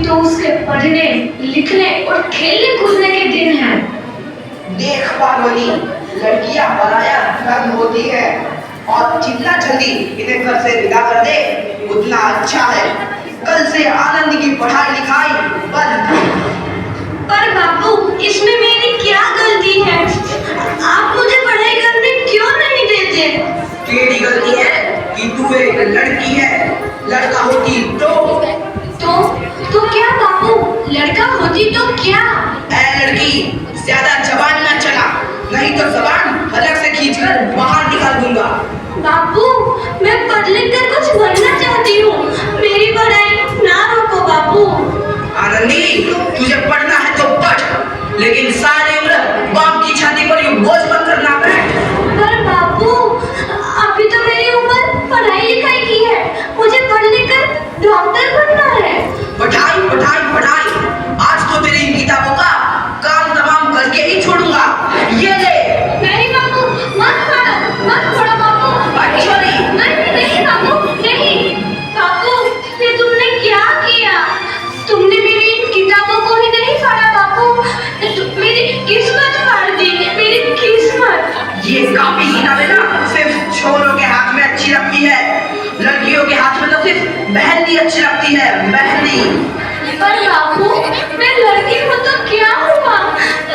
तो उसके पढ़ने, लिखने और खेलने कूदने के दिन हैं। देख पागली, लड़कियां पराया धन होती है और जितना जल्दी इन्हें घर से विदा कर दे उतना अच्छा है। कल से आनंद की पढ़ाई लिखाई बंद। पर बापू, इसमें मेरी क्या गलती है? आप मुझे पढ़ाई करने क्यों नहीं देते? तेरी गलती है कि तू एक लड़की है। लड़का होती तो क्या बापू? लड़का होती तो क्या? ऐ लड़की, ज्यादा जबान ना चला, नहीं तो जबान हलक से खींचकर बाहर निकाल दूंगा। बापू, मैं पढ़ लिख कर कुछ बनना चाहती हूँ। मेरी पढ़ाई ना रोको बापू। आनंदी, तुझे पढ़ना है तो पढ़, लेकिन सारी उम्र बाप की छाती पर यूं बोझ मत करना बैठ। पर बापू, अभी तो मेरी उम्र पढ़ाई लिखाई की है। मुझे पढ़ लिख कर डॉक्टर बनना है। पढ़ाई पढ़ाई पढ़ाई, आज तो तेरी इन किताबों का काम तमाम करके ही छोड़ूंगा। ये ले। नहीं बापू, मत पढ़ो बापू। छोरी। नहीं बापू, नहीं। बापू, ये तुमने क्या किया? तुमने मेरी इन किताबों को ही नहीं फाड़ा बापू, मेरी किस्मत फाड़ दी, मेरी किस्मत। ये कापी किताबें ना सिर्फ छोरों के हाथ में अच्छी लगती है, लड़कियों के हाथ में तो सिर्फ मेहंदी अच्छी लगती है, मेहंदी। पर बापू, मैं लड़की हूँ तो क्या हुआ?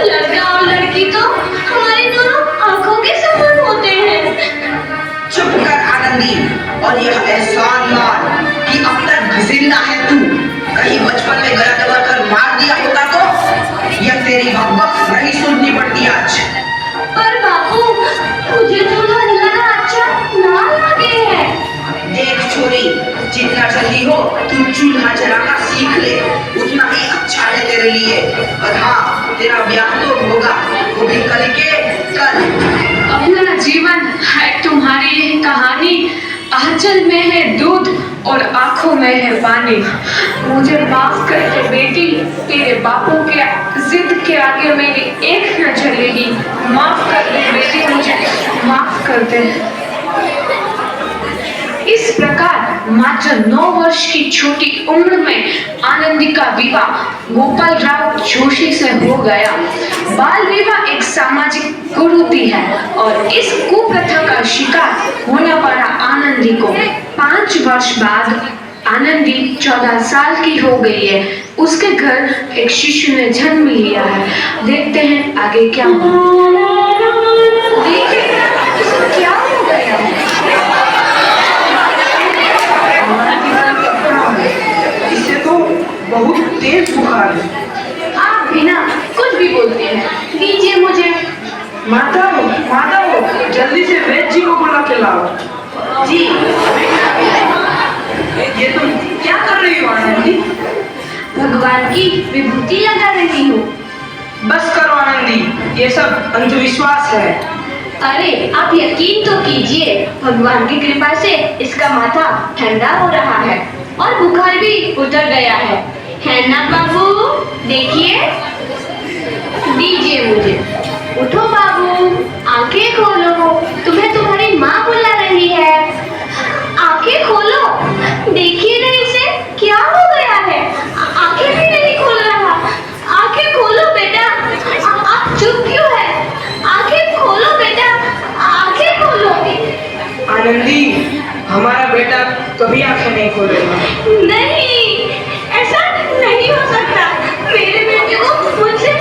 लड़का और लड़की तो हमारी दोनों आंखों के समान होते हैं। चुप कर आनंदी, और यह एहसान मान कि अब तक जिंदा है तू। कहीं बचपन में गला दबाकर मार दिया होता तो यह तेरी बकबक नहीं सुननी पड़ती आज। पर बापू, मुझे चूल्हा जलाना अच्छा ना लगे है। देख छोरी, जितना जल्दी हो तू चूल्हा जलाना सीख ले, उतना ही अच्छा है तेरे लिए। और हाँ, तेरा ब्याह तो होगा, वो भी कल के कल। अपना जीवन है तुम्हारी ये कहानी, आंचल में है दूध और आंखों में है पानी। मुझे माफ कर दे बेटी, तेरे बापू के जिद के आगे मेरी एक न चलेगी। माफ कर दे बेटी, मुझे माफ कर दे। इस प्रकार मात्र 9 वर्ष की छोटी उम्र में आनंदी का विवाह गोपाल राव जोशी से हो गया। बाल विवाह एक सामाजिक कुरीति है और इस कुप्रथा का शिकार होना पड़ा आनंदी को। 5 वर्ष बाद आनंदी 14 साल की हो गई है। उसके घर एक शिशु ने जन्म लिया है। देखते हैं आगे क्या हुआ। देखिए, इसको क्या हो गया? इसे तो बहुत तेज बुखार है। आप भी ना कुछ भी बोलते हैं। दीजिए मुझे। माधव, जल्दी से वैद्य जी को बुला के लाओ। जी। ये तुम क्या कर रही हो आनंदी? भगवान की विभूति लगा रही हूँ। बस करो आनंदी, ये सब अंधविश्वास है। अरे आप यकीन तो कीजिए, भगवान की कृपा से इसका माथा ठंडा हो रहा है और बुखार भी उतर गया है ना बाबू? देखिए, दीजिए मुझे। उठो बाबू, आंखें खोलो, तुम्हें तुम्हारी माँ बुला रही है। आंखें खोलो, देखिए ना इसे क्या हो गया है। आंखें भी नहीं खोल रहा। आंखें खोलो बेटा। आप चुप क्यों है? आंखें खोलो बेटा, आंखें खोलो। आनंदी, हमारा बेटा कभी आंखें नहीं खोलेगा। नहीं, ऐसा नहीं हो सकता। मेरे बेटे को मुझसे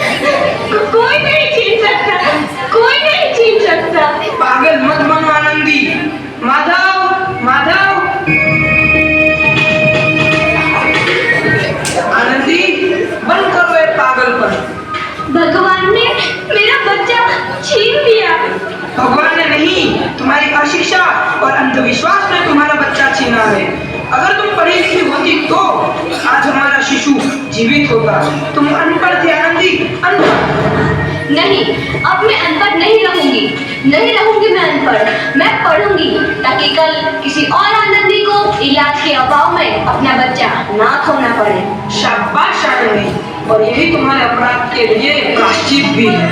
कोई नहीं छीन सकता, कोई नहीं छीन सकता। पागल मत बनो आनंदी। माधव, आनंदी, बंद करो ये पागलपन। भगवान ने मेरा बच्चा छीन लिया। भगवान ने नहीं, तुम्हारी अशिक्षा और अंधविश्वास ने तुम्हारा बच्चा छीना है। अगर तुम पढ़ी लिखी होती तो आज हमारा शिशु जीवित होता। तुम अनपढ़ थे आनंदी, अनपढ़। नहीं, अब मैं अनपढ़ नहीं रहूंगी मैं अनपढ़। मैं पढ़ूंगी ताकि कल किसी और आनंदी को इलाज के अभाव में अपना बच्चा ना खोना पड़े। शाबाश आनंदी, और यही तुम्हारे अपराध के लिए प्रायश्चित भी है।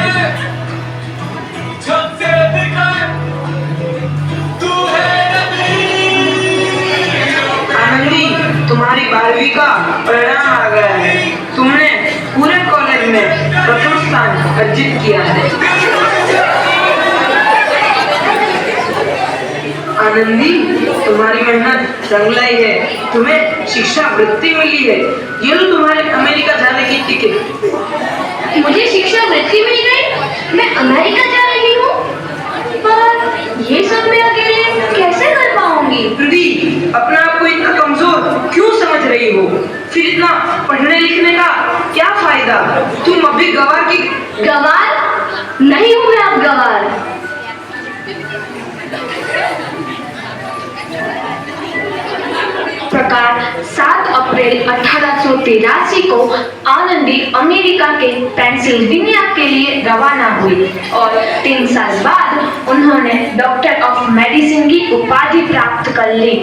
आनंदी, तुम्हारी 12वीं का परिणाम आ गया है। तुमने पूरे कॉलेज में प्रथम स्थान अर्जित किया है। आनंदी, तुम्हारी मेहनत रंग लाई है। तुम्हें शिक्षा वृत्ति मिली है। ये लो तुम्हारे अमेरिका जाने की टिकट। मुझे शिक्षा वृत्ति मिल गई, मैं अमेरिका जा रही हूँ। पर ये सब मैं अकेले कैसे कर पाऊंगी? दीदी, अपना आप को इतना कमजोर क्यों समझ रही हो? फिर इतना पढ़ने लिखने का क्या फायदा? तुम अभी गवार की गवार नहीं हूँ मैं अब गवार। प्रकार 7 अप्रैल 1883 को आनंदी अमेरिका के पेंसिल्वेनिया के लिए रवाना हुई और 3 साल बाद उन्होंने डॉक्टर ऑफ मेडिसिन की उपाधि प्राप्त कर ली।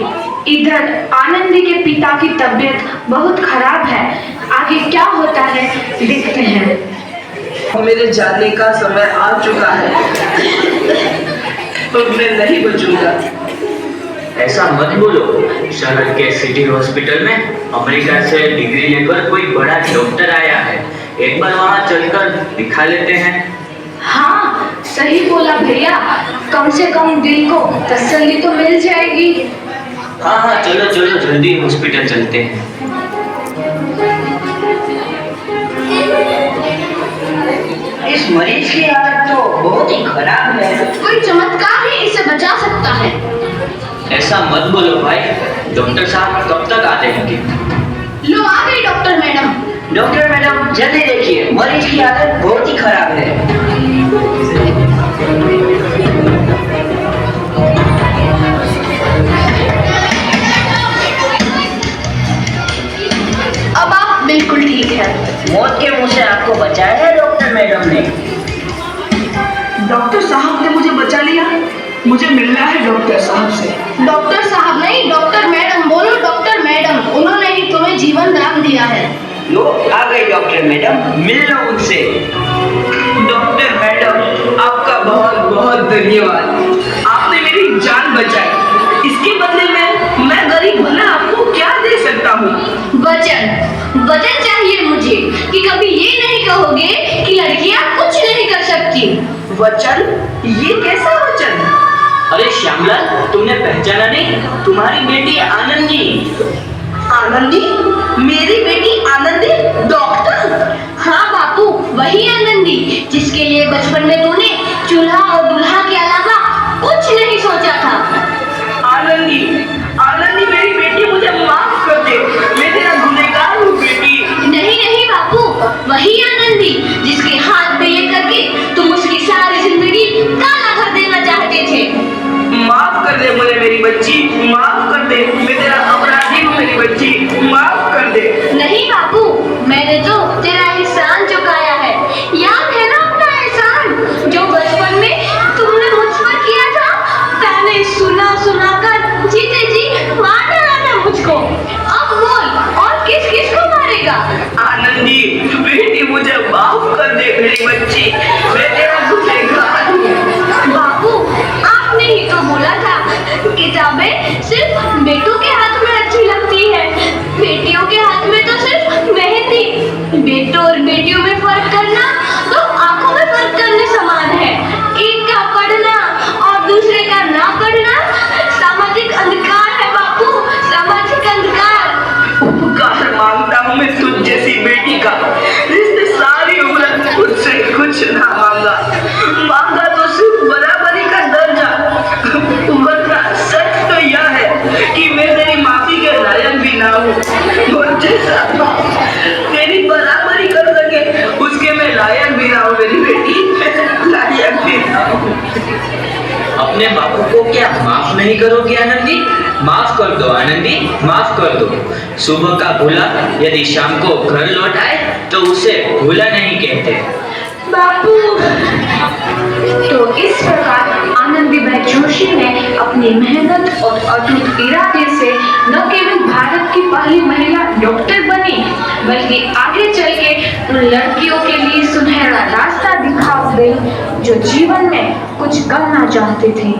इधर आनंदी के पिता की तबीयत बहुत खराब है। आगे क्या होता है देखते हैं। मेरे जाने का समय आ चुका है। तो मैं नहीं बचूंगा। ऐसा मत बोलो। शहर के सिटी हॉस्पिटल में अमेरिका से डिग्री लेकर कोई बड़ा डॉक्टर आया है। एक बार वहाँ चलकर दिखा लेते हैं। हाँ, सही बोला भैया। कम से कम दिल को तसल्ली तो मिल जाएगी। हाँ हाँ, चलो चलो जल्दी हॉस्पिटल चलते हैं। इस मरीज की हालत तो बहुत ही खराब है। कोई चमत्कार ही इसे बचा सकता है। ऐसा मत बोलो भाई। डॉक्टर साहब कब तक आते होंगे? लो आ गई डॉक्टर मैडम। डॉक्टर मैडम जल्दी देखिए, मरीज की हालत बहुत ही खराब है। अब आप बिल्कुल ठीक है। मौत के मुंह से आपको बचाया है डॉक्टर मैडम ने। डॉक्टर साहब ने मुझे बचा लिया। मुझे मिलना है डॉक्टर साहब से। डॉक्टर साहब नहीं, डॉक्टर मैडम बोलो। डॉक्टर मैडम, उन्होंने ही तुम्हें जीवन दान दिया है। लो आ गई डॉक्टर मैडम, मिल लो उनसे। डॉक्टर मैडम, आपका बहुत बहुत धन्यवाद। आपने मेरी जान बचाई। इसके बदले में मैं गरीब भला आपको क्या दे सकता हूँ? वचन वचन चाहिए मुझे कि कभी ये नहीं कहोगे कि लड़कियां कुछ नहीं कर सकती। वचन? ये कैसा वचन? अरे श्यामलाल, तुमने पहचाना नहीं? तुम्हारी बेटी आनंदी। आनंदी? मेरी बेटी आनंदी डॉक्टर? हाँ बापू, वही आनंदी जिसके लिए बचपन में तूने चूल्हा और दूल्हा के अलावा कुछ नहीं सोचा था। आनंदी, आनंदी मेरी बेटी, मुझे माफ कर दे। मैं तेरा गुनहगार हूँ बेटी। नहीं नहीं बापू, वही आनंदी जिसके हाथ पे लेकर के तुम उसकी सारी जिंदगी काला कर देना चाहते थे। माफ कर दे मुझे मेरी बच्ची, माफ कर दे। मैं तेरा अपराधी हूँ मेरी बच्ची, माफ कर दे। नहीं बापू, मैंने तो तेरा एहसान चुकाया है। याद है ना अपना एहसान जो बचपन में तुमने मुझ पर किया था? मैंने सुना सुना कर जीते जी मार डाला था मुझको। अब बोल, और किस किस को मारेगा? आनंदी बेटी, मुझे माफ कर दे मेरी बच्ची। मैं तेरा गुनहगार हूँ। बापू, आपने ही तो बोला था किताबें सिर्फ बेटों के हाथ में अच्छी लगती है, बेटियों के हाथ में तो सिर्फ मेहंदी। बेटों और बेटियों में फर्क करना तो आंखों में फर्क करने समान है। एक का पढ़ना और दूसरे का ना पढ़ना सामाजिक अंधकार है बापू, सामाजिक अंधकार। उपकार मांगता हूँ मैं तुझ जैसी बेटी का, जिसने सारी उम्र मुझसे कुछ ना मांगा। मांगा तो सिर्फ बराबरी का दर्जा। वरना सच तो यह है कि मैं तेरी माफी के लायक भी ना हूँ। और जैसा तेरी बराबरी कर सके उसके मैं लायक भी ना हूँ मेरी बेटी, लायक भी ना हूँ। अपने बापू को क्या माफ नहीं करोगे आनंदी? माफ कर दो आनंदी, माफ कर दो। सुबह का भूला यदि शाम को घर लौट आए तो उसे भूला नहीं कहते। बापू। तो इस प्रकार आनंदीबाई जोशी ने अपनी मेहनत और अटूट इरादे से न केवल भारत की पहली महिला डॉक्टर बनी, बल्कि आगे चल के उन लड़कियों के लिए सुनहरा रास्ता दिखा गई जो जीवन में कुछ करना चाहती थी।